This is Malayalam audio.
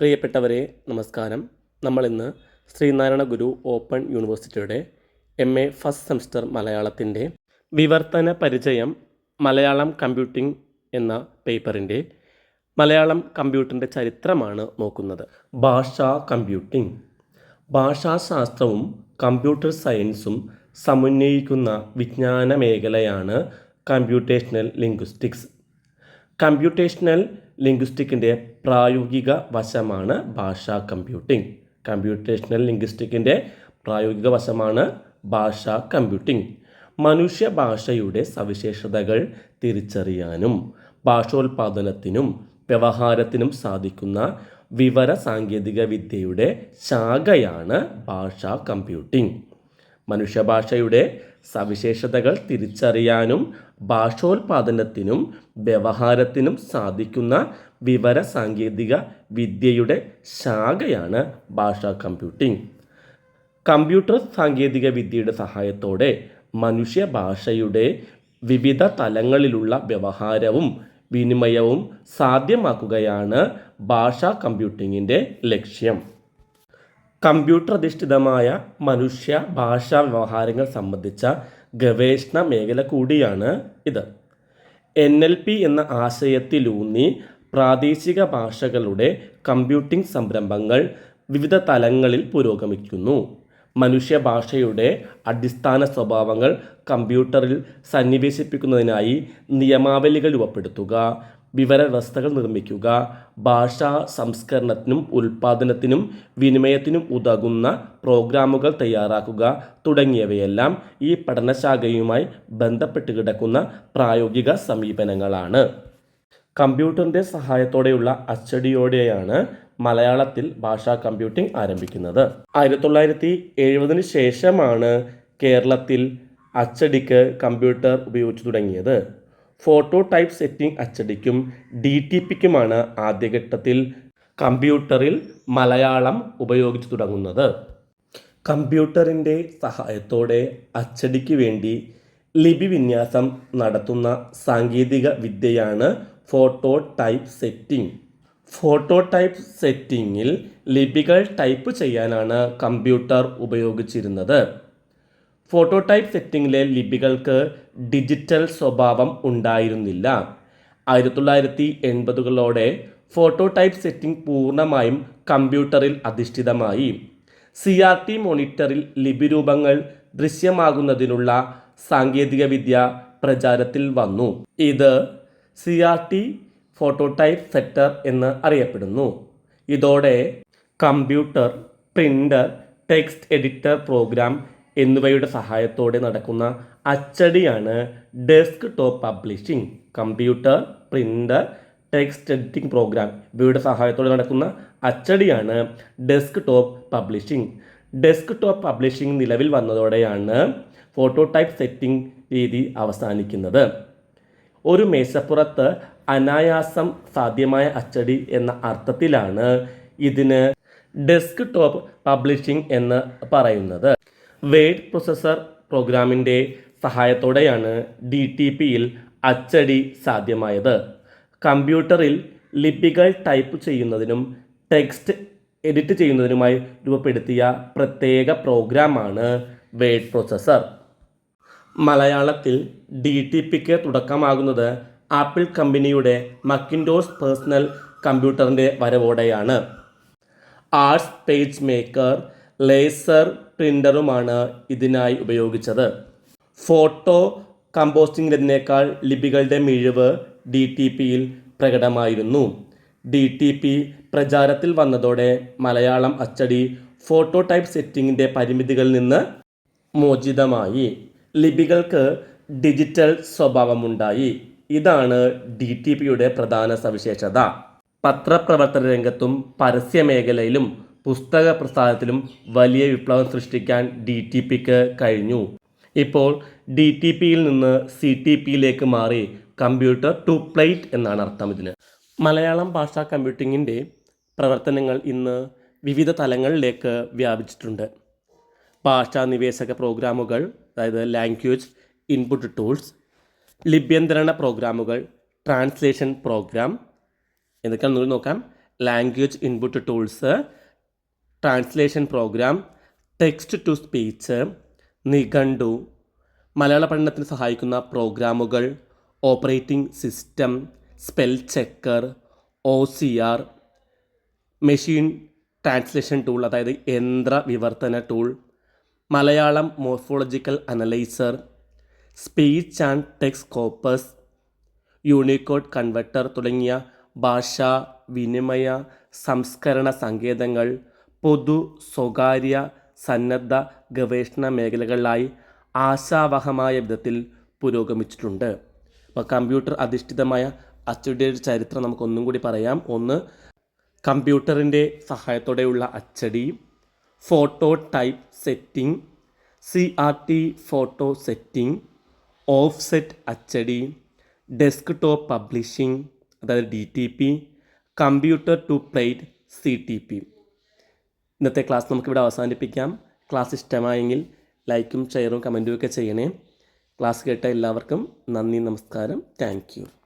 പ്രിയപ്പെട്ടവരെ നമസ്കാരം. നമ്മളിന്ന് ശ്രീനാരായണ ഗുരു ഓപ്പൺ യൂണിവേഴ്സിറ്റിയുടെ MA ഫസ്റ്റ് സെമസ്റ്റർ മലയാളത്തിൻ്റെ വിവർത്തന പരിചയം മലയാളം കമ്പ്യൂട്ടിംഗ് എന്ന പേപ്പറിൻ്റെ മലയാളം കമ്പ്യൂട്ടറിൻ്റെ ചരിത്രമാണ് നോക്കുന്നത്. ഭാഷാ കമ്പ്യൂട്ടിംഗ്. ഭാഷാശാസ്ത്രവും കമ്പ്യൂട്ടർ സയൻസും സമന്വയിക്കുന്ന വിജ്ഞാന മേഖലയാണ് കമ്പ്യൂട്ടേഷണൽ ലിംഗ്വിസ്റ്റിക്സ്. കമ്പ്യൂട്ടേഷണൽ ലിംഗ്വിസ്റ്റിക്കിൻ്റെ പ്രായോഗിക വശമാണ് ഭാഷാ കമ്പ്യൂട്ടിംഗ്. കമ്പ്യൂട്ടേഷണൽ ലിംഗ്വിസ്റ്റിക്കിൻ്റെ പ്രായോഗിക വശമാണ് ഭാഷാ കമ്പ്യൂട്ടിംഗ്. മനുഷ്യ ഭാഷയുടെ സവിശേഷതകൾ തിരിച്ചറിയാനും ഭാഷോൽപാദനത്തിനും വ്യവഹാരത്തിനും സാധിക്കുന്ന വിവര സാങ്കേതിക വിദ്യയുടെ ശാഖയാണ് ഭാഷാ കമ്പ്യൂട്ടിംഗ്. മനുഷ്യഭാഷയുടെ സവിശേഷതകൾ തിരിച്ചറിയാനും ഭാഷോൽപാദനത്തിനും വ്യവഹാരത്തിനും സാധിക്കുന്ന വിവര സാങ്കേതിക വിദ്യയുടെ ശാഖയാണ് ഭാഷാ കമ്പ്യൂട്ടിംഗ്. കമ്പ്യൂട്ടർ സാങ്കേതിക വിദ്യയുടെ സഹായത്തോടെ മനുഷ്യഭാഷയുടെ വിവിധ തലങ്ങളിലുള്ള വ്യവഹാരവും വിനിമയവും സാധ്യമാക്കുകയാണ് ഭാഷാ കമ്പ്യൂട്ടിങ്ങിൻ്റെ ലക്ഷ്യം. കമ്പ്യൂട്ടർ അധിഷ്ഠിതമായ മനുഷ്യ ഭാഷാ വ്യവഹാരങ്ങൾ സംബന്ധിച്ച ഗവേഷണ മേഖല കൂടിയാണ് ഇത്. NLP എന്ന ആശയത്തിലൂന്നി പ്രാദേശിക ഭാഷകളുടെ കമ്പ്യൂട്ടിംഗ് സംരംഭങ്ങൾ വിവിധ തലങ്ങളിൽ പുരോഗമിക്കുന്നു. മനുഷ്യഭാഷയുടെ അടിസ്ഥാന സ്വഭാവങ്ങൾ കമ്പ്യൂട്ടറിൽ സന്നിവേശിപ്പിക്കുന്നതിനായി നിയമാവലികൾ രൂപപ്പെടുത്തുക, വിവരവ്യവസ്ഥകൾ നിർമ്മിക്കുക, ഭാഷാ സംസ്കരണത്തിനും ഉൽപ്പാദനത്തിനും വിനിമയത്തിനും ഉതകുന്ന പ്രോഗ്രാമുകൾ തയ്യാറാക്കുക തുടങ്ങിയവയെല്ലാം ഈ പഠനശാഖയുമായി ബന്ധപ്പെട്ട് കിടക്കുന്ന പ്രായോഗിക സമീപനങ്ങളാണ്. കമ്പ്യൂട്ടറിൻ്റെ സഹായത്തോടെയുള്ള അച്ചടിയോടെയാണ് മലയാളത്തിൽ ഭാഷാ കമ്പ്യൂട്ടിംഗ് ആരംഭിക്കുന്നത്. 1970 ശേഷമാണ് കേരളത്തിൽ അച്ചടിക്ക് കമ്പ്യൂട്ടർ ഉപയോഗിച്ചു തുടങ്ങിയത്. ഫോട്ടോ ടൈപ്പ് സെറ്റിംഗ് അച്ചടിക്കും DTPക്കുമാണ് ആദ്യഘട്ടത്തിൽ കമ്പ്യൂട്ടറിൽ മലയാളം ഉപയോഗിച്ചു തുടങ്ങുന്നത്. കമ്പ്യൂട്ടറിൻ്റെ സഹായത്തോടെ അച്ചടിക്ക് വേണ്ടി ലിപി വിന്യാസം നടത്തുന്ന സാങ്കേതിക വിദ്യയാണ് photo type setting. Photo type സെറ്റിങ്ങിൽ ലിപികൾ type ചെയ്യാനാണ് കമ്പ്യൂട്ടർ ഉപയോഗിച്ചിരുന്നത്. ഫോട്ടോ ടൈപ്പ് സെറ്റിങ്ങിലെ ലിപികൾക്ക് ഡിജിറ്റൽ സ്വഭാവം ഉണ്ടായിരുന്നില്ല. 1980കളോടെ ഫോട്ടോ ടൈപ്പ് സെറ്റിംഗ് പൂർണ്ണമായും കമ്പ്യൂട്ടറിൽ അധിഷ്ഠിതമായി. CRT മോണിറ്ററിൽ ലിപിരൂപങ്ങൾ ദൃശ്യമാകുന്നതിനുള്ള സാങ്കേതികവിദ്യ പ്രചാരത്തിൽ വന്നു. ഇത് CRT ഫോട്ടോ ടൈപ്പ് സെറ്റർ എന്ന് അറിയപ്പെടുന്നു. ഇതോടെ computer, printer, text editor programme എന്നിവയുടെ സഹായത്തോടെ നടക്കുന്ന അച്ചടിയാണ് desk top publishing. Computer, printer, text editing programme ഇവയുടെ സഹായത്തോടെ നടക്കുന്ന അച്ചടിയാണ് desk top publishing. Desk top publishing നിലവിൽ വന്നതോടെയാണ് ഫോട്ടോ ടൈപ്പ് സെറ്റിംഗ് രീതി അവസാനിക്കുന്നത്. ഒരു മേശപ്പുറത്ത് അനായാസം സാധ്യമായ അച്ചടി എന്ന അർത്ഥത്തിലാണ് ഇതിന് ഡെസ്ക് ടോപ്പ് പബ്ലിഷിംഗ് എന്ന് പറയുന്നത്. വേഡ് പ്രൊസസ്സർ പ്രോഗ്രാമിൻ്റെ സഹായത്തോടെയാണ് DTPയിൽ അച്ചടി സാധ്യമായത്. കമ്പ്യൂട്ടറിൽ ലിപികൾ ടൈപ്പ് ചെയ്യുന്നതിനും ടെക്സ്റ്റ് എഡിറ്റ് ചെയ്യുന്നതിനുമായി രൂപപ്പെടുത്തിയ പ്രത്യേക പ്രോഗ്രാമാണ് വേഡ് പ്രൊസസ്സർ. മലയാളത്തിൽ DTPക്ക് തുടക്കമാകുന്നത് ആപ്പിൾ കമ്പനിയുടെ മക്കിൻടോഷ് പേഴ്സണൽ കമ്പ്യൂട്ടറിൻ്റെ വരവോടെയാണ്. ആർട്സ് പേജ് മേക്കർ, ലേസർ പ്രിൻ്ററുമാണ് ഇതിനായി ഉപയോഗിച്ചത്. ഫോട്ടോ കമ്പോസിംഗിനേക്കാൾ ലിപികളുടെ മിഴിവ് DTPയിൽ പ്രകടമായിരുന്നു. DTP പ്രചാരത്തിൽ വന്നതോടെ മലയാളം അച്ചടി ഫോട്ടോ ടൈപ്പ് സെറ്റിങ്ങിൻ്റെ പരിമിതികളിൽ നിന്ന് മോചിതമായി. ലിപികൾക്ക് ഡിജിറ്റൽ സ്വഭാവമുണ്ടായി. ഇതാണ് DTPയുടെ പ്രധാന സവിശേഷത. പത്രപ്രവർത്തന രംഗത്തും പരസ്യമേഖലയിലും പുസ്തക പ്രസാരത്തിലും വലിയ വിപ്ലവം സൃഷ്ടിക്കാൻ DTPക്ക് കഴിഞ്ഞു. ഇപ്പോൾ DTPയിൽ നിന്ന് CTPയിലേക്ക് മാറി. കമ്പ്യൂട്ടർ ടു പ്ലേറ്റ് എന്നാണ് അർത്ഥം ഇതിന്. മലയാളം ഭാഷാ കമ്പ്യൂട്ടിങ്ങിൻ്റെ പ്രവർത്തനങ്ങൾ ഇന്ന് വിവിധ തലങ്ങളിലേക്ക് വ്യാപിച്ചിട്ടുണ്ട്. ഭാഷാ നിവേശക പ്രോഗ്രാമുകൾ, അതായത് ലാംഗ്വേജ് ഇൻപുട്ട് ടൂൾസ്, ലിപ്യന്തരണ പ്രോഗ്രാമുകൾ, ട്രാൻസ്ലേഷൻ പ്രോഗ്രാം, എന്തൊക്കെയാണെന്ന് നോക്കാം. Language input tools, translation program, text to speech, നിഘണ്ടു, മലയാള പഠനത്തിന് സഹായിക്കുന്ന പ്രോഗ്രാമുകൾ, operating system, spell checker, OCR, machine translation tool അതായത് യന്ത്ര വിവർത്തന tool, Malayalam morphological analyser, speech and text corpus, Unicode converter തുടങ്ങിയ ഭാഷാ വിനിമയ സംസ്കരണ സങ്കേതങ്ങൾ പൊതു സ്വകാര്യ സന്നദ്ധ ഗവേഷണ മേഖലകളിലായി ആശാവഹമായ വിധത്തിൽ പുരോഗമിച്ചിട്ടുണ്ട്. അപ്പോൾ കമ്പ്യൂട്ടർ അധിഷ്ഠിതമായ അച്ചടിയുടെ ചരിത്രം നമുക്കൊന്നും കൂടി പറയാം. ഒന്ന്, കമ്പ്യൂട്ടറിൻ്റെ സഹായത്തോടെയുള്ള അച്ചടി, photo type setting, CRT photo setting, offset അച്ചടി, ഡെസ്ക് ടോപ്പ് പബ്ലിഷിംഗ് അതായത് DTP, computer to plate CTP. ഇന്നത്തെ ക്ലാസ് നമുക്കിവിടെ അവസാനിപ്പിക്കാം. ക്ലാസ് ഇഷ്ടമായെങ്കിൽ ലൈക്കും ഷെയറും കമൻറ്റും ഒക്കെ ചെയ്യണേ. ക്ലാസ് കേട്ട എല്ലാവർക്കും നന്ദി, നമസ്കാരം, താങ്ക് യു.